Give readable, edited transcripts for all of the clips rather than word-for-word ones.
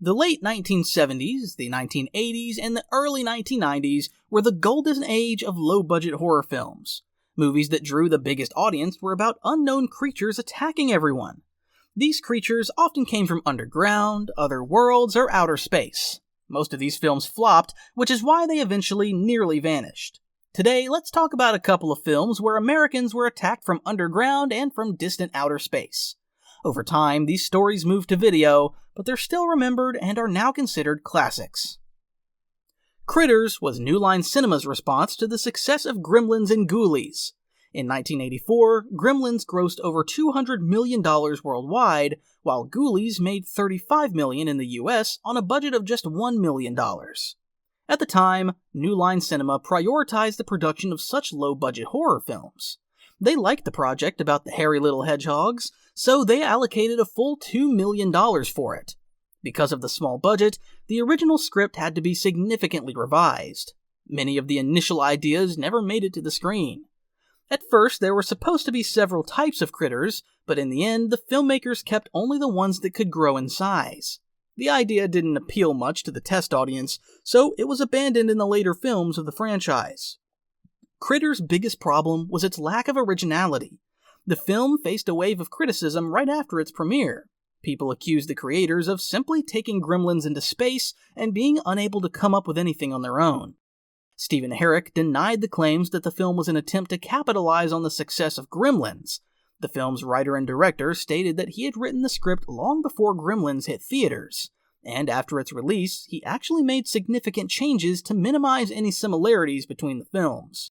The late 1970s, the 1980s, and the early 1990s were the golden age of low-budget horror films. Movies that drew the biggest audience were about unknown creatures attacking everyone. These creatures often came from underground, other worlds, or outer space. Most of these films flopped, which is why they eventually nearly vanished. Today, let's talk about a couple of films where Americans were attacked from underground and from distant outer space. Over time, these stories moved to video, but they're still remembered and are now considered classics. Critters was New Line Cinema's response to the success of Gremlins and Ghoulies. In 1984, Gremlins grossed over $200 million worldwide, while Ghoulies made $35 million in the US on a budget of just $1 million. At the time, New Line Cinema prioritized the production of such low-budget horror films. They liked the project about the hairy little hedgehogs, so they allocated a full $2 million for it. Because of the small budget, the original script had to be significantly revised. Many of the initial ideas never made it to the screen. At first, there were supposed to be several types of critters, but in the end, the filmmakers kept only the ones that could grow in size. The idea didn't appeal much to the test audience, so it was abandoned in the later films of the franchise. Critters' biggest problem was its lack of originality. The film faced a wave of criticism right after its premiere. People accused the creators of simply taking Gremlins into space and being unable to come up with anything on their own. Stephen Herek denied the claims that the film was an attempt to capitalize on the success of Gremlins. The film's writer and director stated that he had written the script long before Gremlins hit theaters, and after its release, he actually made significant changes to minimize any similarities between the films.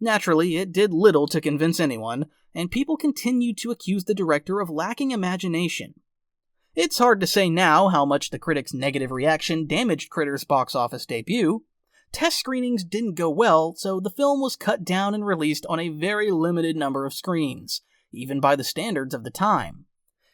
Naturally, it did little to convince anyone, and people continued to accuse the director of lacking imagination. It's hard to say now how much the critics' negative reaction damaged Critters' box office debut. Test screenings didn't go well, so the film was cut down and released on a very limited number of screens, even by the standards of the time.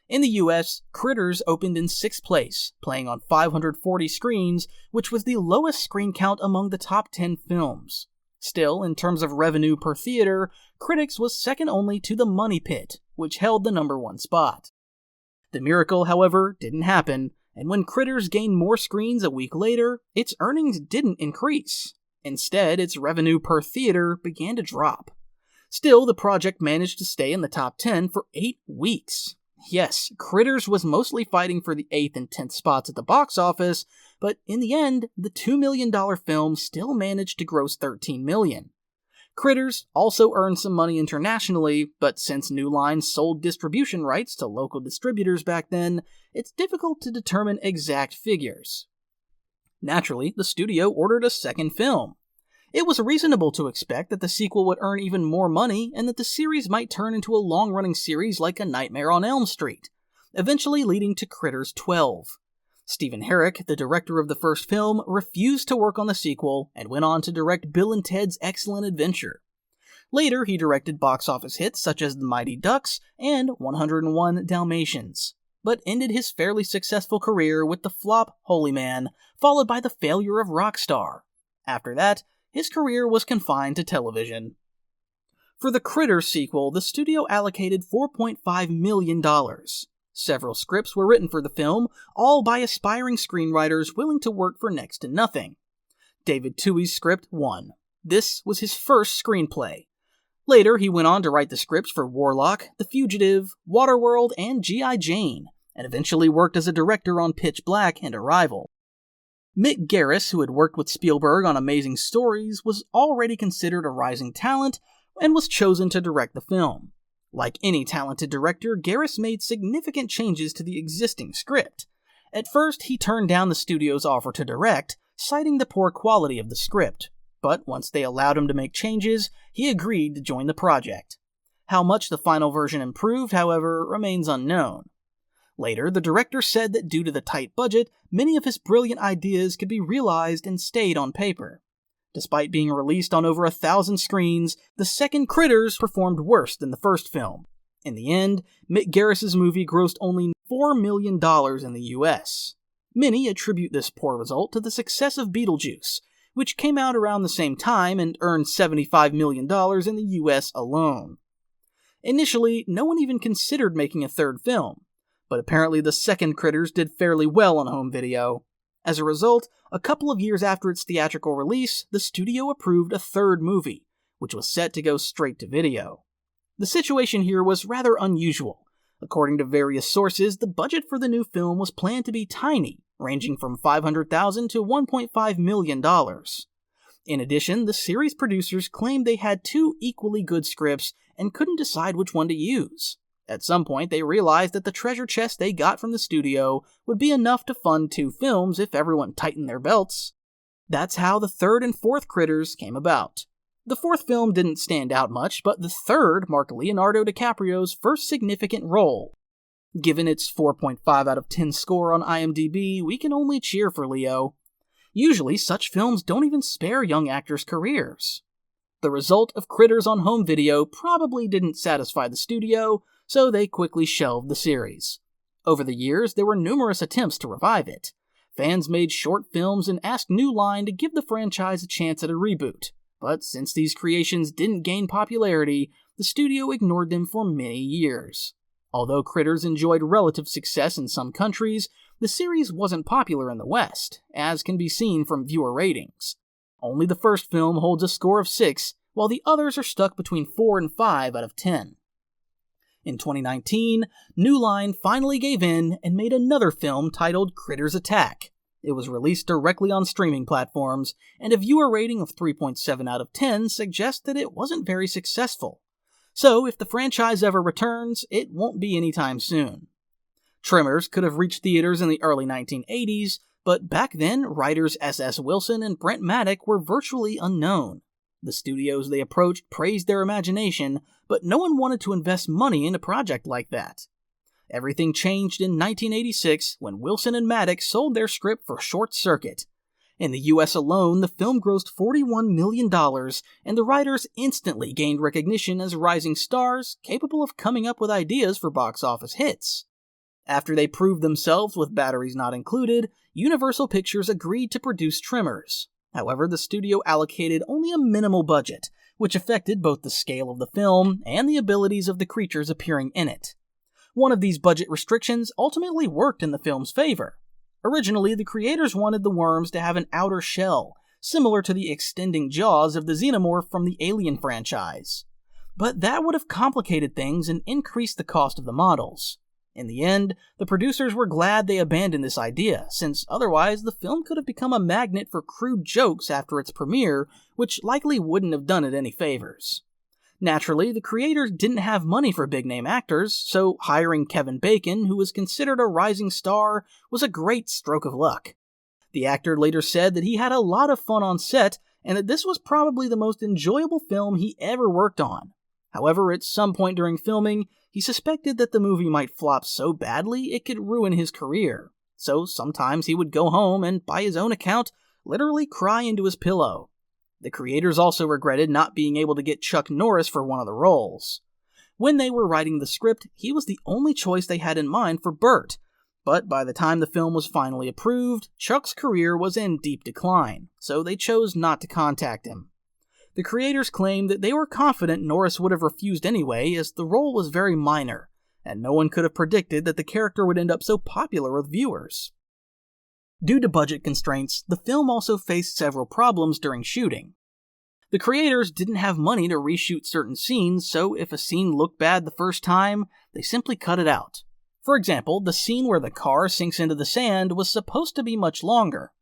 In the US, Critters opened in 6th place, playing on 540 screens, which was the lowest screen count among the top 10 films. Still, in terms of revenue per theater, Critics was second only to The Money Pit, which held the number 1 spot. The miracle, however, didn't happen, and when Critters gained more screens a week later, its earnings didn't increase. Instead, its revenue per theater began to drop. Still, the project managed to stay in the top 10 for 8 weeks. Yes, Critters was mostly fighting for the 8th and 10th spots at the box office, but in the end, the $2 million film still managed to gross $13 million. Critters also earned some money internationally, but since New Line sold distribution rights to local distributors back then, it's difficult to determine exact figures. Naturally, the studio ordered a second film. It was reasonable to expect that the sequel would earn even more money and that the series might turn into a long-running series like A Nightmare on Elm Street, eventually leading to Critters 12. Stephen Herek, the director of the first film, refused to work on the sequel and went on to direct Bill and Ted's Excellent Adventure. Later, he directed box office hits such as The Mighty Ducks and 101 Dalmatians, but ended his fairly successful career with the flop Holy Man, followed by the failure of Rockstar. After that, his career was confined to television. For the Critters sequel, the studio allocated $4.5 million. Several scripts were written for the film, all by aspiring screenwriters willing to work for next to nothing. David Tui's script won. This was his first screenplay. Later, he went on to write the scripts for Warlock, The Fugitive, Waterworld, and G.I. Jane, and eventually worked as a director on Pitch Black and Arrival. Mick Garris, who had worked with Spielberg on Amazing Stories, was already considered a rising talent and was chosen to direct the film. Like any talented director, Garris made significant changes to the existing script. At first, he turned down the studio's offer to direct, citing the poor quality of the script. But once they allowed him to make changes, he agreed to join the project. How much the final version improved, however, remains unknown. Later, the director said that due to the tight budget, many of his brilliant ideas could be realized and stayed on paper. Despite being released on over 1,000 screens, the second Critters performed worse than the first film. In the end, Mick Garris's movie grossed only $4 million in the US. Many attribute this poor result to the success of Beetlejuice, which came out around the same time and earned $75 million in the US alone. Initially, no one even considered making a third film, but apparently the second Critters did fairly well on home video. As a result, a couple of years after its theatrical release, the studio approved a third movie, which was set to go straight to video. The situation here was rather unusual. According to various sources, the budget for the new film was planned to be tiny, ranging from $500,000 to $1.5 million. In addition, the series producers claimed they had two equally good scripts and couldn't decide which one to use. At some point, they realized that the treasure chest they got from the studio would be enough to fund two films if everyone tightened their belts. That's how the third and fourth Critters came about. The fourth film didn't stand out much, but the third marked Leonardo DiCaprio's first significant role. Given its 4.5 out of 10 score on IMDb, we can only cheer for Leo. Usually, such films don't even spare young actors' careers. The result of Critters on home video probably didn't satisfy the studio, so they quickly shelved the series. Over the years, there were numerous attempts to revive it. Fans made short films and asked New Line to give the franchise a chance at a reboot. But since these creations didn't gain popularity, the studio ignored them for many years. Although Critters enjoyed relative success in some countries, the series wasn't popular in the West, as can be seen from viewer ratings. Only the first film holds a score of 6, while the others are stuck between 4 and 5 out of 10. In 2019, New Line finally gave in and made another film titled Critters Attack. It was released directly on streaming platforms, and a viewer rating of 3.7 out of 10 suggests that it wasn't very successful. So, if the franchise ever returns, it won't be anytime soon. Tremors could have reached theaters in the early 1980s, but back then, writers S.S. Wilson and Brent Maddock were virtually unknown. The studios they approached praised their imagination, but no one wanted to invest money in a project like that. Everything changed in 1986 when Wilson and Maddox sold their script for Short Circuit. In the US alone, the film grossed $41 million, and the writers instantly gained recognition as rising stars capable of coming up with ideas for box office hits. After they proved themselves with batteries not included, Universal Pictures agreed to produce Tremors. However, the studio allocated only a minimal budget, which affected both the scale of the film and the abilities of the creatures appearing in it. One of these budget restrictions ultimately worked in the film's favor. Originally, the creators wanted the worms to have an outer shell, similar to the extending jaws of the xenomorph from the Alien franchise. But that would have complicated things and increased the cost of the models. In the end, the producers were glad they abandoned this idea, since otherwise the film could have become a magnet for crude jokes after its premiere, which likely wouldn't have done it any favors. Naturally, the creators didn't have money for big-name actors, so hiring Kevin Bacon, who was considered a rising star, was a great stroke of luck. The actor later said that he had a lot of fun on set, and that this was probably the most enjoyable film he ever worked on. However, at some point during filming, he suspected that the movie might flop so badly it could ruin his career. So sometimes he would go home and, by his own account, literally cry into his pillow. The creators also regretted not being able to get Chuck Norris for one of the roles. When they were writing the script, he was the only choice they had in mind for Bert, but by the time the film was finally approved, Chuck's career was in deep decline, so they chose not to contact him. The creators claimed that they were confident Norris would have refused anyway, as the role was very minor, and no one could have predicted that the character would end up so popular with viewers. Due to budget constraints, the film also faced several problems during shooting. The creators didn't have money to reshoot certain scenes, so if a scene looked bad the first time, they simply cut it out. For example, the scene where the car sinks into the sand was supposed to be much longer.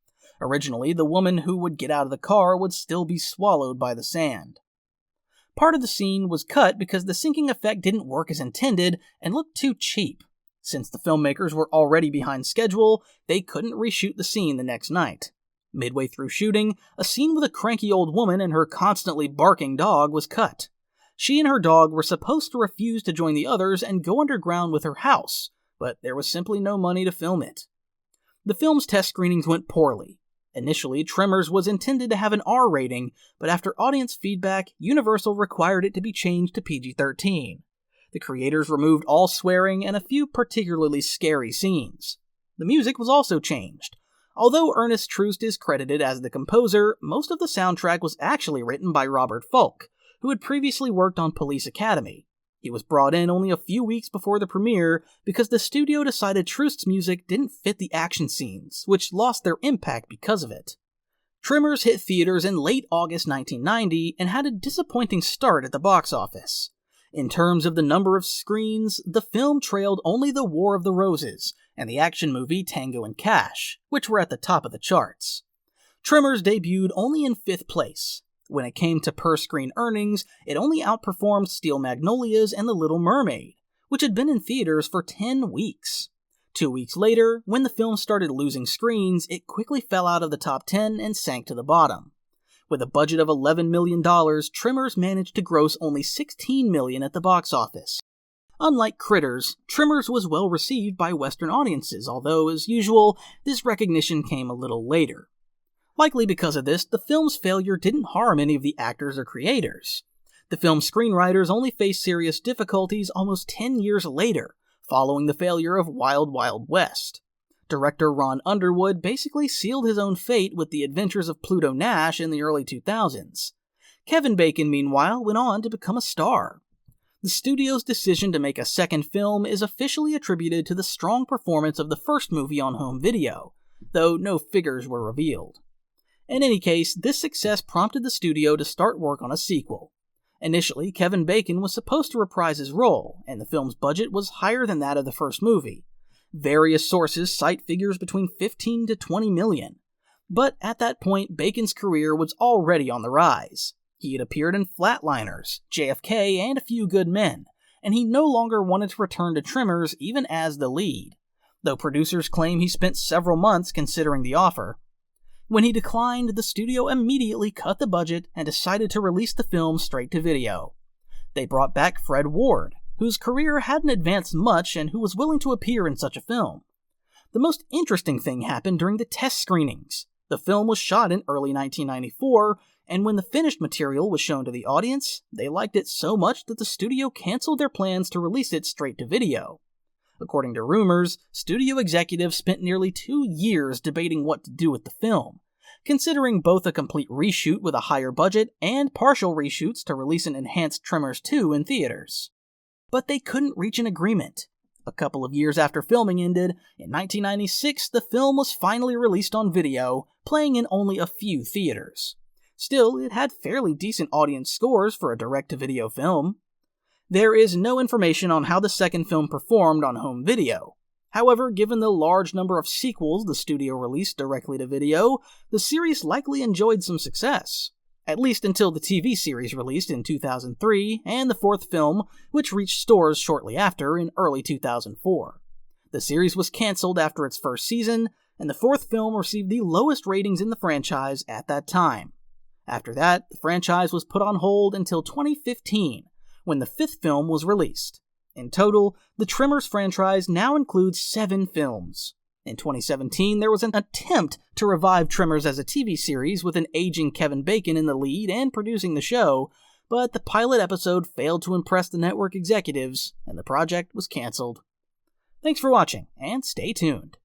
Originally, the woman who would get out of the car would still be swallowed by the sand. Part of the scene was cut because the sinking effect didn't work as intended and looked too cheap. Since the filmmakers were already behind schedule, they couldn't reshoot the scene the next night. Midway through shooting, a scene with a cranky old woman and her constantly barking dog was cut. She and her dog were supposed to refuse to join the others and go underground with her house, but there was simply no money to film it. The film's test screenings went poorly. Initially, Tremors was intended to have an R rating, but after audience feedback, Universal required it to be changed to PG-13. The creators removed all swearing and a few particularly scary scenes. The music was also changed. Although Ernest Troost is credited as the composer, most of the soundtrack was actually written by Robert Fulk, who had previously worked on Police Academy. He was brought in only a few weeks before the premiere because the studio decided Trust's music didn't fit the action scenes, which lost their impact because of it. Tremors hit theaters in late August 1990 and had a disappointing start at the box office. In terms of the number of screens, the film trailed only The War of the Roses and the action movie Tango and Cash, which were at the top of the charts. Tremors debuted only in 5th place. When it came to per-screen earnings, it only outperformed Steel Magnolias and The Little Mermaid, which had been in theaters for 10 weeks. 2 weeks later, when the film started losing screens, it quickly fell out of the top 10 and sank to the bottom. With a budget of $11 million, Tremors managed to gross only $16 million at the box office. Unlike Critters, Tremors was well received by Western audiences, although, as usual, this recognition came a little later. Likely because of this, the film's failure didn't harm any of the actors or creators. The film's screenwriters only faced serious difficulties almost 10 years later, following the failure of Wild Wild West. Director Ron Underwood basically sealed his own fate with The Adventures of Pluto Nash in the early 2000s. Kevin Bacon, meanwhile, went on to become a star. The studio's decision to make a second film is officially attributed to the strong performance of the first movie on home video, though no figures were revealed. In any case, this success prompted the studio to start work on a sequel. Initially, Kevin Bacon was supposed to reprise his role, and the film's budget was higher than that of the first movie. Various sources cite figures between $15 to $20 million. But at that point, Bacon's career was already on the rise. He had appeared in Flatliners, JFK, and A Few Good Men, and he no longer wanted to return to Tremors even as the lead, though producers claim he spent several months considering the offer. When he declined, the studio immediately cut the budget and decided to release the film straight to video. They brought back Fred Ward, whose career hadn't advanced much and who was willing to appear in such a film. The most interesting thing happened during the test screenings. The film was shot in early 1994, and when the finished material was shown to the audience, they liked it so much that the studio canceled their plans to release it straight to video. According to rumors, studio executives spent nearly 2 years debating what to do with the film, considering both a complete reshoot with a higher budget and partial reshoots to release an enhanced Tremors 2 in theaters. But they couldn't reach an agreement. A couple of years after filming ended, in 1996, the film was finally released on video, playing in only a few theaters. Still, it had fairly decent audience scores for a direct-to-video film. There is no information on how the second film performed on home video. However, given the large number of sequels the studio released directly to video, the series likely enjoyed some success. At least until the TV series released in 2003, and the fourth film, which reached stores shortly after in early 2004. The series was cancelled after its first season, and the fourth film received the lowest ratings in the franchise at that time. After that, the franchise was put on hold until 2015, when the fifth film was released. In total, the Tremors franchise now includes 7 films. In 2017, there was an attempt to revive Tremors as a TV series with an aging Kevin Bacon in the lead and producing the show, but the pilot episode failed to impress the network executives, and the project was cancelled. Thanks for watching, and stay tuned.